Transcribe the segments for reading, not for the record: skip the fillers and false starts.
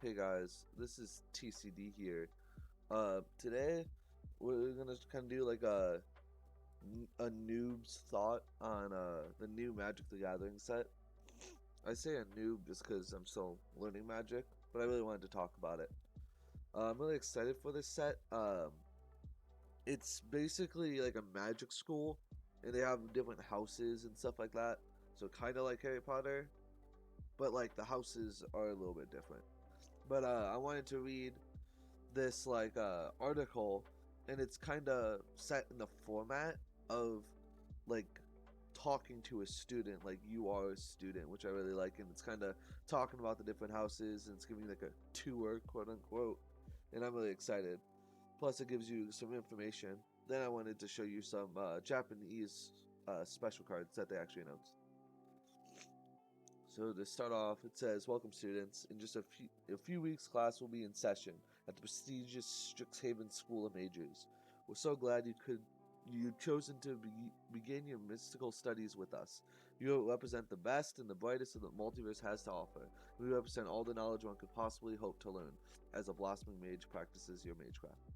Hey guys, this is TCD here. Today we're gonna kind of do like a noob's thought on the new Magic the Gathering set. I say a noob just because I'm still learning Magic, but I really wanted to talk about it. I'm really excited for this set. It's basically like a magic school, and they have different houses and stuff like that. So kind of like Harry Potter, but like the houses are a little bit different. But I wanted to read this article, and it's kind of set in the format of like talking to a student, like you are a student, which I really like. And it's kind of talking about the different houses, and it's giving like a tour, quote unquote, and I'm really excited. Plus it gives you some information. Then I wanted to show you some Japanese special cards that they actually announced. So to start off, it says, "Welcome students. In just a few weeks, class will be in session at the prestigious Strixhaven School of Mages. We're so glad you've chosen to begin your mystical studies with us. You represent the best and the brightest that the multiverse has to offer. We represent all the knowledge one could possibly hope to learn as a blossoming mage practices your magecraft.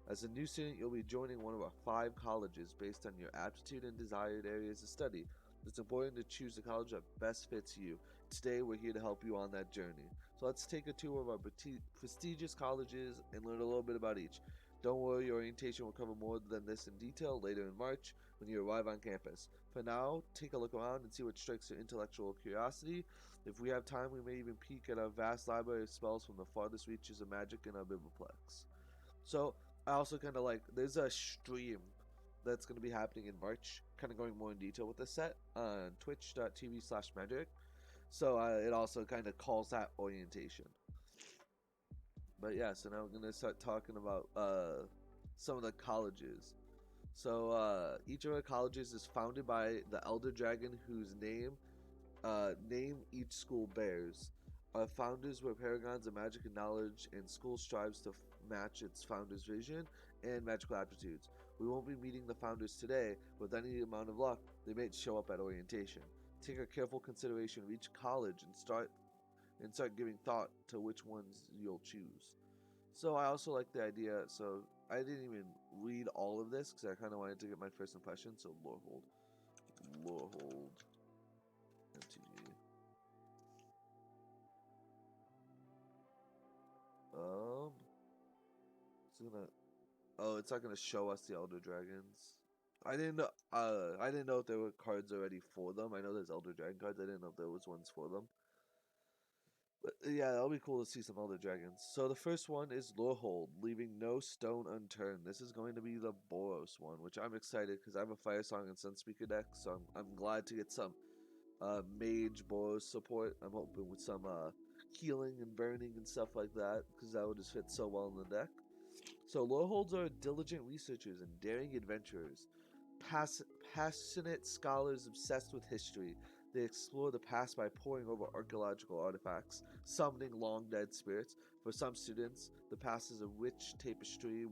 As a new student, you'll be joining one of our 5 colleges based on your aptitude and desired areas of study. It's important to choose the college that best fits you. Today, we're here to help you on that journey. So let's take a tour of our prestigious colleges and learn a little bit about each. Don't worry, your orientation will cover more than this in detail later in March when you arrive on campus. For now, take a look around and see what strikes your intellectual curiosity. If we have time, we may even peek at our vast library of spells from the farthest reaches of magic in our biblioplex." So I also kind of like, there's a stream that's going to be happening in March, kind of going more in detail with this set on twitch.tv/magic. So it also kind of calls that orientation. But yeah, so now we're going to start talking about some of the colleges. So each of our colleges is founded by the Elder Dragon, whose name each school bears. Our founders were paragons of magic and knowledge, and school strives to match its founders' vision and magical aptitudes. We won't be meeting the founders today, but with any amount of luck, they may show up at orientation. Take a careful consideration of each college and start giving thought to which ones you'll choose. So I also like the idea. So I didn't even read all of this because I kind of wanted to get my first impression. So Lorehold, MTG. It's gonna. Oh, it's not gonna show us the Elder Dragons. I didn't know. I didn't know if there were cards already for them. I know there's Elder Dragon cards. I didn't know if there was ones for them. But yeah, that'll be cool to see some Elder Dragons. So the first one is Lorehold, leaving no stone unturned. This is going to be the Boros one, which I'm excited because I have a Fire Song and Sunspeaker deck, so I'm glad to get some mage Boros support. I'm hoping with some healing and burning and stuff like that, because that would just fit so well in the deck. So Loreholds are diligent researchers and daring adventurers, passionate scholars obsessed with history. They explore the past by poring over archaeological artifacts, summoning long dead spirits. For some students, the past is a rich tapestry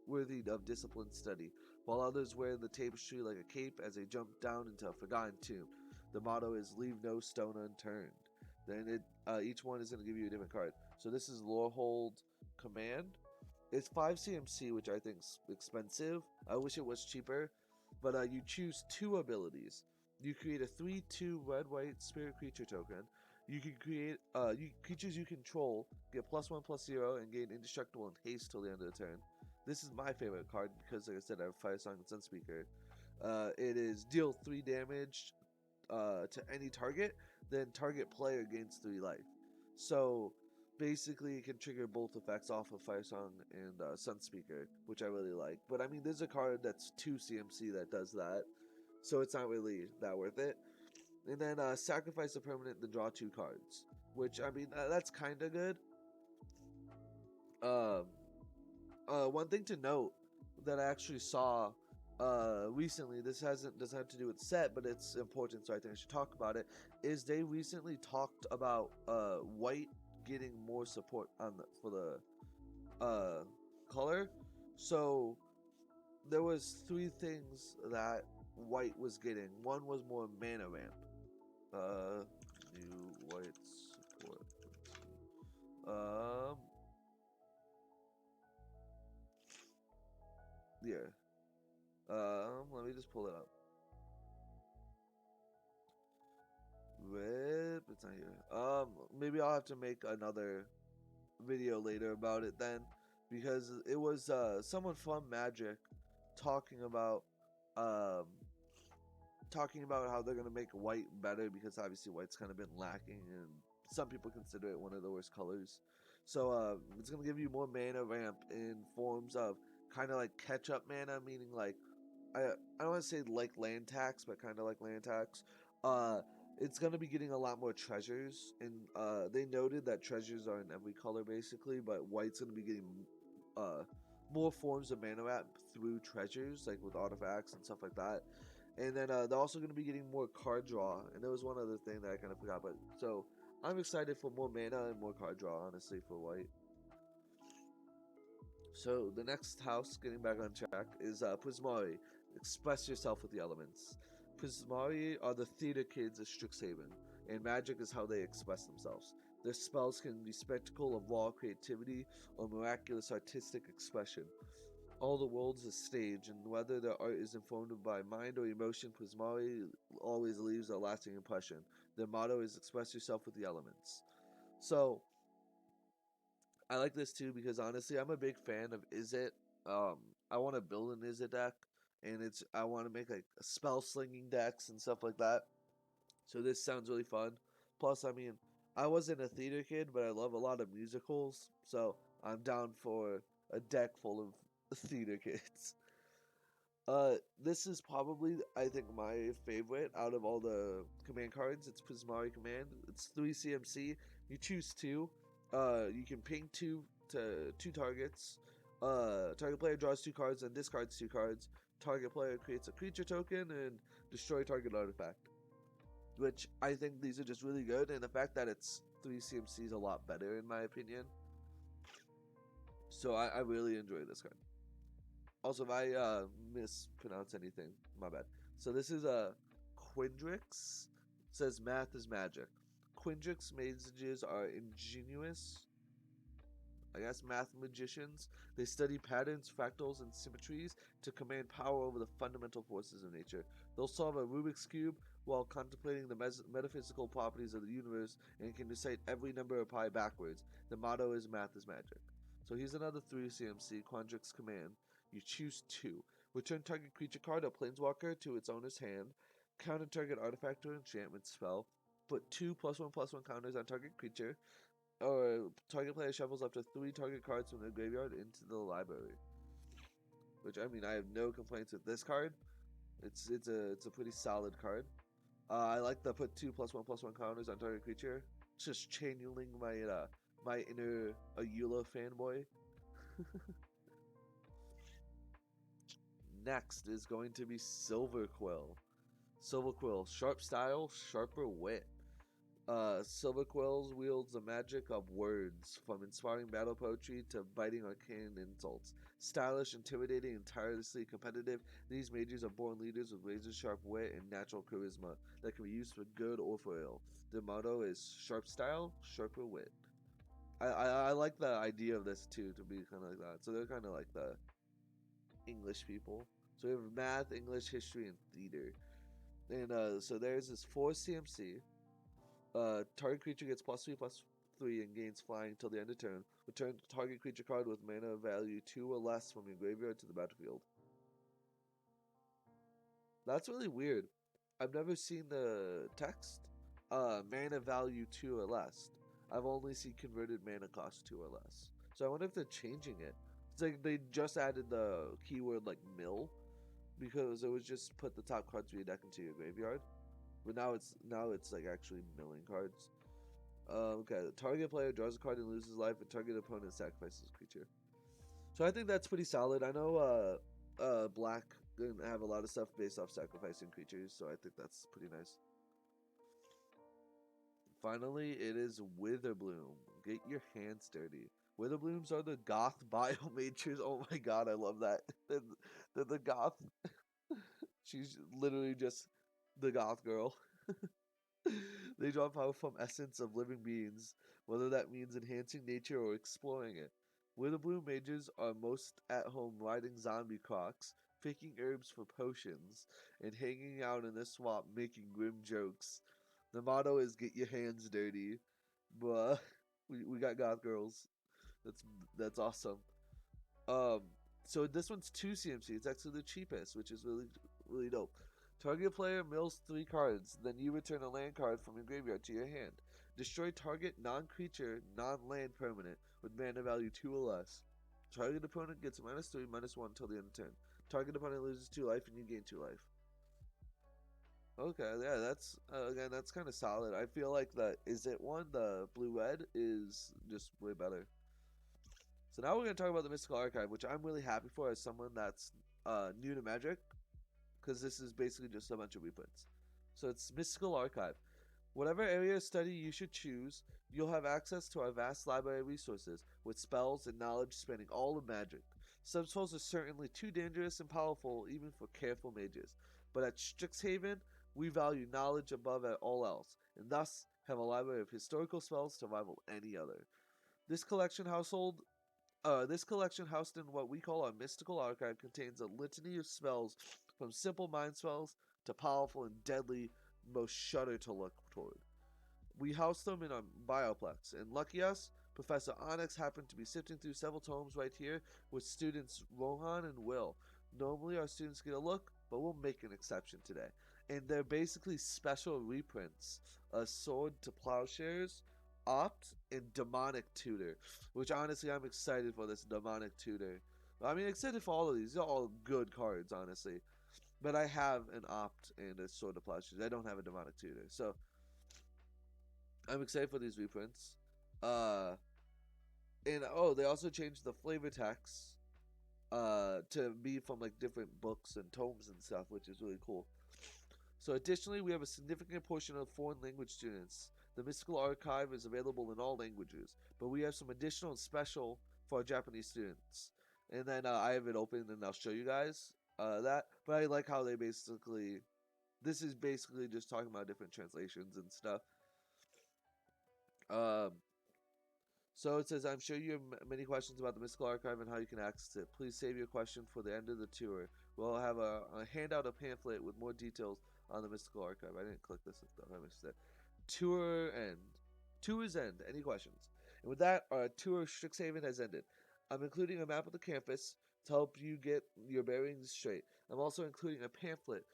worthy of disciplined study, while others wear the tapestry like a cape as they jump down into a forgotten tomb. The motto is "Leave no stone unturned." Then each one is going to give you a different card. So this is Lorehold Command. It's 5 CMC, which I think is expensive. I wish it was cheaper. But you choose 2 abilities. You create a 3/2 red-white spirit creature token. You can create creatures you control get +1/+0 and gain indestructible and haste till the end of the turn. This is my favorite card because, like I said, I have Fire Song and Sunspeaker. It is deal 3 damage to any target, then target player gains 3 life. So basically, it can trigger both effects off of Fire Song and Sunspeaker, which I really like. But I mean, there's a card that's 2 CMC that does that, so it's not really that worth it. And then sacrifice a permanent, then draw 2 cards, which I mean that's kind of good. Um, one thing to note that I actually saw recently, this doesn't have to do with set, but it's important, so I think I should talk about it. Is they recently talked about white getting more support for the color. So there was 3 things that white was getting. One was more mana ramp. New white support. Yeah. Let me just pull it up. Rip, it's not here. Maybe I'll have to make another video later about it then, because it was someone from Magic talking about um talking about how they're gonna make white better, because obviously white's kind of been lacking and some people consider it one of the worst colors. So it's gonna give you more mana ramp in forms of kind of like catch up mana, meaning like I don't want to say like land tax, but kind of like land tax. Uh, it's gonna be getting a lot more treasures, and they noted that treasures are in every color basically, but white's gonna be getting uh more forms of mana ramp through treasures, like with artifacts and stuff like that. And then they're also gonna be getting more card draw, and there was one other thing that I kind of forgot, but so I'm excited for more mana and more card draw, honestly, for white. So the next house, getting back on track, is Prismari. Express yourself with the elements. Prismari are the theater kids of Strixhaven, and magic is how they express themselves. Their spells can be spectacle of raw creativity or miraculous artistic expression. All the world's a stage, and whether their art is informed by mind or emotion, Prismari always leaves a lasting impression. Their motto is express yourself with the elements. So, I like this too because honestly, I'm a big fan of Izzet. Um, I want to build an Izzet deck, and I want to make like spell slinging decks and stuff like that. So this sounds really fun. Plus, I mean, I wasn't a theater kid, but I love a lot of musicals, so I'm down for a deck full of theater kids. This is probably, I think, my favorite out of all the command cards. It's Prismari Command. It's 3 CMC. You choose two. You can ping two targets. Target player draws 2 cards and discards 2 cards. Target player creates a creature token and destroy target artifact. Which I think these are just really good, and the fact that it's 3 CMC is a lot better in my opinion. So I really enjoy this card. Also, if I mispronounce anything, my bad. So this is a Quindrix. It says math is magic. Quindrix mages are ingenious, I guess, math magicians. They study patterns, fractals, and symmetries to command power over the fundamental forces of nature. They'll solve a Rubik's Cube while contemplating the metaphysical properties of the universe and can recite every number of pi backwards. The motto is math is magic. So here's another 3 CMC Quandrix command. You choose 2. Return target creature card or planeswalker to its owner's hand. Counter target artifact or enchantment spell. Put 2+1/+1 counters on target creature. Or target player shuffles up to 3 target cards from the graveyard into the library. Which, I mean, I have no complaints with this card. It's a pretty solid card. I like the put 2+1/+1 counters on target creature. Just channeling my inner Ayula fanboy. Next is going to be Silver Quill. Silver Quill, sharp style, sharper wit. Silver Quills wields the magic of words, from inspiring battle poetry to biting arcane insults. Stylish, intimidating, and tirelessly competitive, these mages are born leaders with razor-sharp wit and natural charisma that can be used for good or for ill. Their motto is sharp style, sharper wit. I like the idea of this too, to be kind of like that. So they're kind of like the English people. So we have math, English, history, and theater. And so theirs is 4 CMC. Target creature gets +3/+3 and gains flying until the end of turn. Return target creature card with mana value 2 or less from your graveyard to the battlefield. That's really weird. I've never seen the text. Mana value 2 or less. I've only seen converted mana cost 2 or less. So I wonder if they're changing it. It's like they just added the keyword like mill, because it was just put the top cards of your deck into your graveyard. But now it's like actually milling cards. Okay, the target player draws a card and loses life, and target opponent sacrifices a creature. So I think that's pretty solid. I know Black didn't have a lot of stuff based off sacrificing creatures, so I think that's pretty nice. Finally, it is Witherbloom. Get your hands dirty. Witherblooms are the goth bio mages. Oh my god, I love that. They're the goth. She's literally just the goth girl. They draw power from essence of living beings, whether that means enhancing nature or exploring it. Witherbloom mages are most at home riding zombie crocs, picking herbs for potions, and hanging out in the swamp making grim jokes. The motto is get your hands dirty. Bruh. We got goth girls. That's that's awesome. Um, so this one's 2 CMC. It's actually the cheapest, which is really dope. Target player mills 3 cards, then you return a land card from your graveyard to your hand. Destroy target non-creature, non-land permanent with mana value 2 or less. Target opponent gets -3, -1 until the end of turn. Target opponent loses 2 life and you gain 2 life. Okay, yeah, that's again, that's kind of solid. I feel like the Is It one, the blue-red, is just way better. So now we're going to talk about the Mystical Archive, which I'm really happy for as someone that's new to Magic, because this is basically just a bunch of reprints. So it's Mystical Archive. Whatever area of study you should choose, you'll have access to our vast library of resources, with spells and knowledge spanning all of Magic. Some spells are certainly too dangerous and powerful even for careful mages, but at Strixhaven, we value knowledge above all else, and thus have a library of historical spells to rival any other. This collection housed in what we call our Mystical Archive contains a litany of spells from simple mind spells to powerful and deadly most shudder to look toward. We house them in our Bioplex, and lucky us, Professor Onyx happened to be sifting through several tomes right here with students Rohan and Will. Normally our students get a look, but we'll make an exception today. And they're basically special reprints. A Sword to Plowshares, Opt, and Demonic Tutor, which honestly I'm excited for this Demonic Tutor. I mean, excited for all of these. They're all good cards, honestly. But I have an Opt and a Sword to Plowshares. I don't have a Demonic Tutor. So, I'm excited for these reprints. Uh, and oh, they also changed the flavor text to be from like different books and tomes and stuff, which is really cool. So additionally, we have a significant portion of foreign language students. The Mystical Archive is available in all languages, but we have some additional and special for our Japanese students. And then I have it open and I'll show you guys that. But I like how they basically, this is basically just talking about different translations and stuff. Um, so it says, I'm sure you have many questions about the Mystical Archive and how you can access it. Please save your question for the end of the tour. We'll have a handout, a pamphlet with more details on the Mystical Archive. I didn't click this stuff. I missed that. Tour end. Tour's end. Any questions? And with that, our tour of Strixhaven has ended. I'm including a map of the campus to help you get your bearings straight. I'm also including a pamphlet,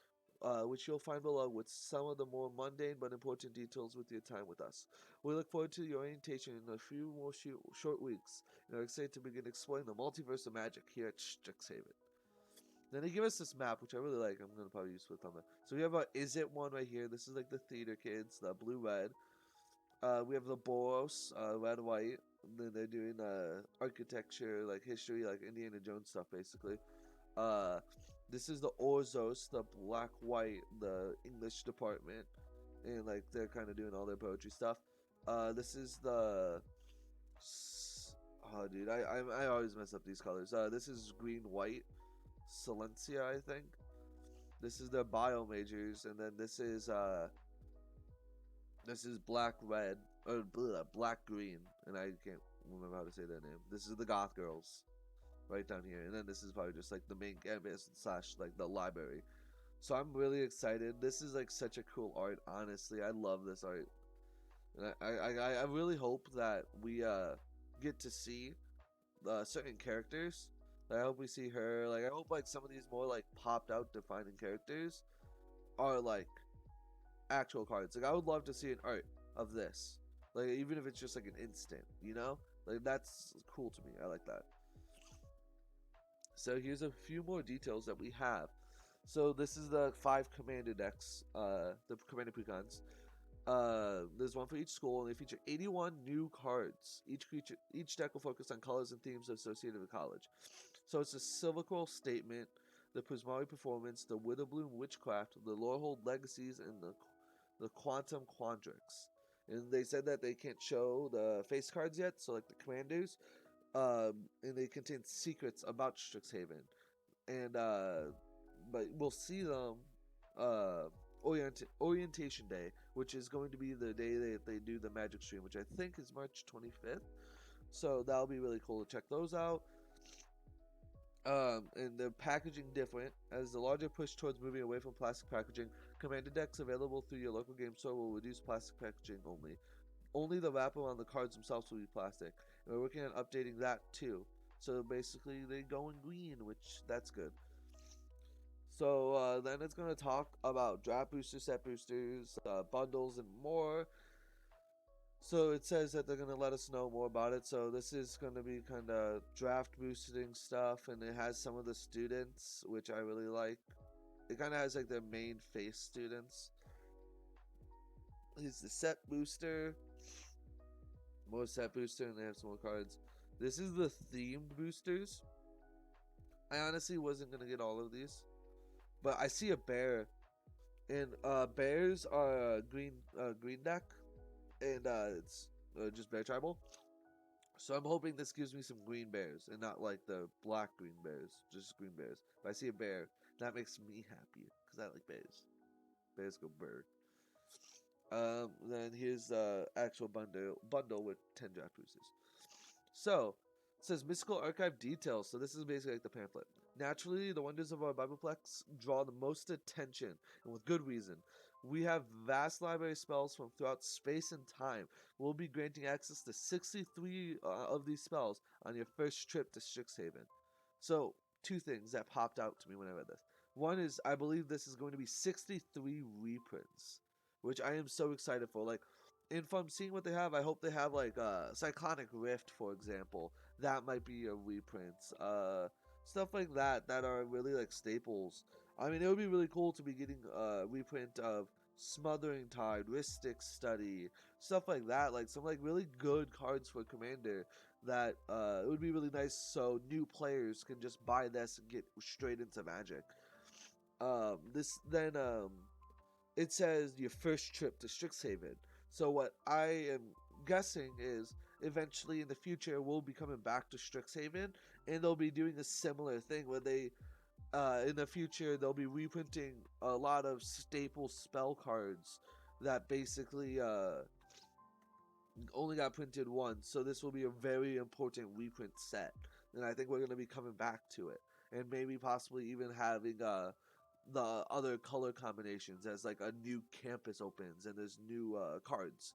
which you'll find below with some of the more mundane but important details with your time with us. We look forward to your orientation in a few more short weeks, and are excited to begin exploring the multiverse of magic here at Strixhaven. Then they give us this map, which I really like. I'm going to probably use for the thumbnail. So we have a Is It one right here. This is like the theater kids, the blue-red. We have the Boros, red-white. Then they're doing architecture, like history, like Indiana Jones stuff, basically. This is the Orzos, the black-white, the English department. And like they're kind of doing all their poetry stuff. This is the... Oh, dude, I always mess up these colors. This is green-white. Silencia, I think. This is their bio majors, and then this is black red or black green, and I can't remember how to say their name. This is the goth girls, right down here, and then this is probably just like the main campus / like the library. So I'm really excited. This is like such a cool art. Honestly, I love this art, and I really hope that we get to see certain characters. Like, I hope we see her. Like, I hope like some of these more like popped out defining characters are like actual cards. Like, I would love to see an art of this. Like, even if it's just like an instant, you know? Like, that's cool to me. I like that. So here's a few more details that we have. So this is the 5 commander decks, the commander precons. There's one for each school, and they feature 81 new cards. Each deck will focus on colors and themes associated with college. So it's a Silver Quill Statement, the Prismari Performance, the Witherbloom Witchcraft, the Lorehold Legacies, and the Quantum Quandrix. And they said that they can't show the face cards yet, so like the commanders, and they contain secrets about Strixhaven. And but we'll see them Orientation Day, which is going to be the day that they do the Magic Stream, which I think is March 25th. So that'll be really cool to check those out. And the packaging different. As the larger push towards moving away from plastic packaging, Commander decks available through your local game store will reduce plastic packaging only. Only the wrapper on the cards themselves will be plastic. And we're working on updating that too. So basically, they go in green, which that's good. So then it's going to talk about draft boosters, set boosters, bundles, and more. So it says that they're going to let us know more about it. So this is going to be kind of draft boosting stuff, and it has some of the students, which I really like. It kind of has like their main face students. Here's the set booster. More set booster, and they have some more cards. This is the themed boosters. I honestly wasn't going to get all of these, but I see a bear. And bears are green deck, and it's just bear tribal. So I'm hoping this gives me some green bears and not like the black green bears, just green bears. If I see a bear, that makes me happy because I like bears. Bears go bird. Then here's the actual bundle with 10 draft boosters. So it says Mystical Archive details. So this is basically like the pamphlet. Naturally, the wonders of our Bibleplex draw the most attention, and with good reason. We have vast library spells from throughout space and time. We'll be granting access to 63 of these spells on your first trip to Strixhaven. So, two things that popped out to me when I read this. One is, I believe this is going to be 63 reprints, which I am so excited for. Like, and from seeing what they have, I hope they have, like, Cyclonic Rift, for example. That might be a reprint. Stuff like that are really, like, staples. I mean, it would be really cool to be getting a reprint of Smothering Tide, Rhystic Study, stuff like that. Like, some, like, really good cards for Commander that it would be really nice so new players can just buy this and get straight into Magic. It says your first trip to Strixhaven. So what I am guessing is eventually in the future we'll be coming back to Strixhaven, and they'll be doing a similar thing where they in the future they'll be reprinting a lot of staple spell cards that basically only got printed once. So this will be a very important reprint set, and I think we're going to be coming back to it, and maybe possibly even having the other color combinations as like a new campus opens and there's new cards.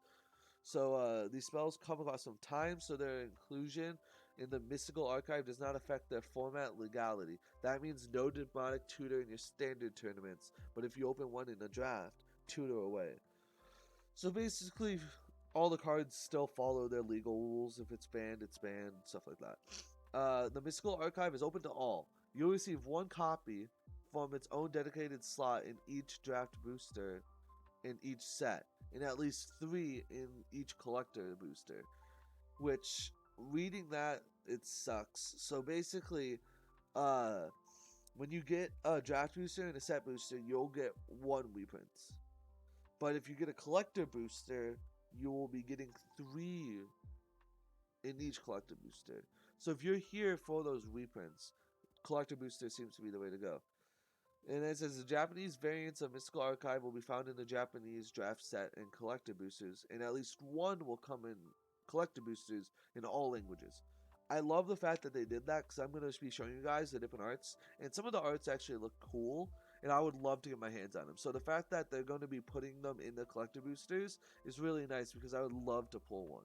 So these spells come across some time, so their inclusion in the Mystical Archive does not affect their format legality. That means no demonic tutor in your standard tournaments, but if you open one in a draft, tutor away. So basically, all the cards still follow their legal rules. If it's banned, stuff like that. The Mystical Archive is open to all. You'll receive one copy from its own dedicated slot in each draft booster in each set, and at least 3 in each collector booster. Which, reading that, it sucks. So basically, when you get a draft booster and a set booster, you'll get 1 reprint. But if you get a collector booster, you will be getting 3 in each collector booster. So if you're here for those reprints, collector booster seems to be the way to go. And it says the Japanese variants of Mystical Archive will be found in the Japanese draft set and collector boosters, and at least 1 will come in collector boosters in all languages. I love the fact that they did that because I'm going to be showing you guys the different arts, and some of the arts actually look cool, and I would love to get my hands on them. So the fact that they're going to be putting them in the collector boosters is really nice because I would love to pull one.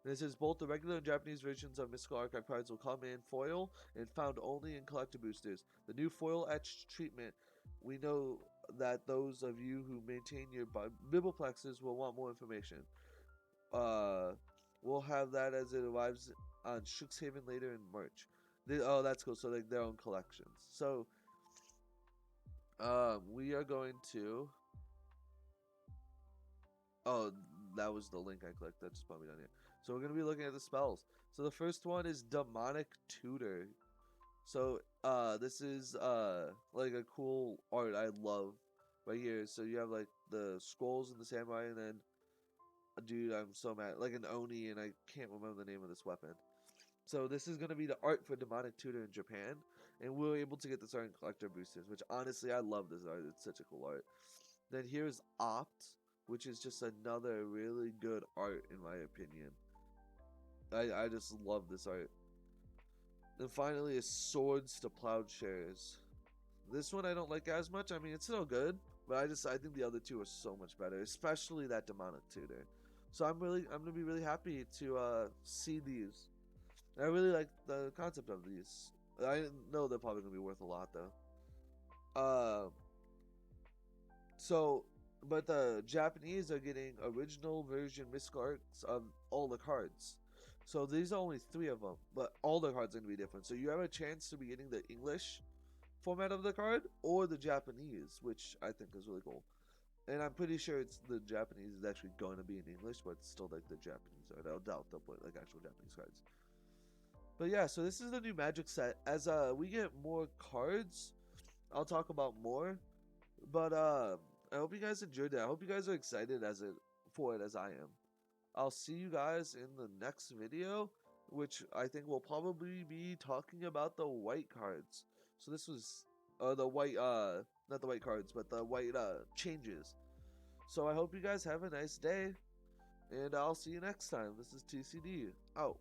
And it says both the regular and Japanese versions of Mystical Archive cards will come in foil and found only in collector boosters. The new foil etched treatment, we know that those of you who maintain your Bibleplexes will want more information. We'll have that as it arrives on Strixhaven later in March. Oh, that's cool. So like their own collections. So we are going to. Oh, that was the link I clicked. That just brought me down here. So we're going to be looking at the spells. So the first one is Demonic Tutor. So this is like a cool art I love right here. So you have like the scrolls and the samurai, and then dude, I'm so mad, like an oni, and I can't remember the name of this weapon. So this is going to be the art for Demonic Tutor in Japan, and we were able to get this art in collector boosters, which honestly I love this art. It's such a cool art. Then here's Opt, which is just another really good art in my opinion. I just love this art. And finally is Swords to Plowshares. This one I don't like as much. I mean, it's still good, but I think the other two are so much better, especially that demonic tutor. So I'm gonna be really happy to see these. I really like the concept of these. I know they're probably gonna be worth a lot though. So, but the Japanese are getting original version mystical arts of all the cards. So these are only 3 of them, but all the cards are gonna be different. So you have a chance to be getting the English format of the card or the Japanese, which I think is really cool. And I'm pretty sure it's the Japanese is actually going to be in English, but it's still like the Japanese art. I doubt they'll put like actual Japanese cards. But yeah, so this is the new Magic set. As we get more cards, I'll talk about more. But I hope you guys enjoyed it. I hope you guys are excited for it as I am. I'll see you guys in the next video, which I think will probably be talking about the white cards. So this was the white not the white cards, but the white changes. So I hope you guys have a nice day, and I'll see you next time. This is TCD out.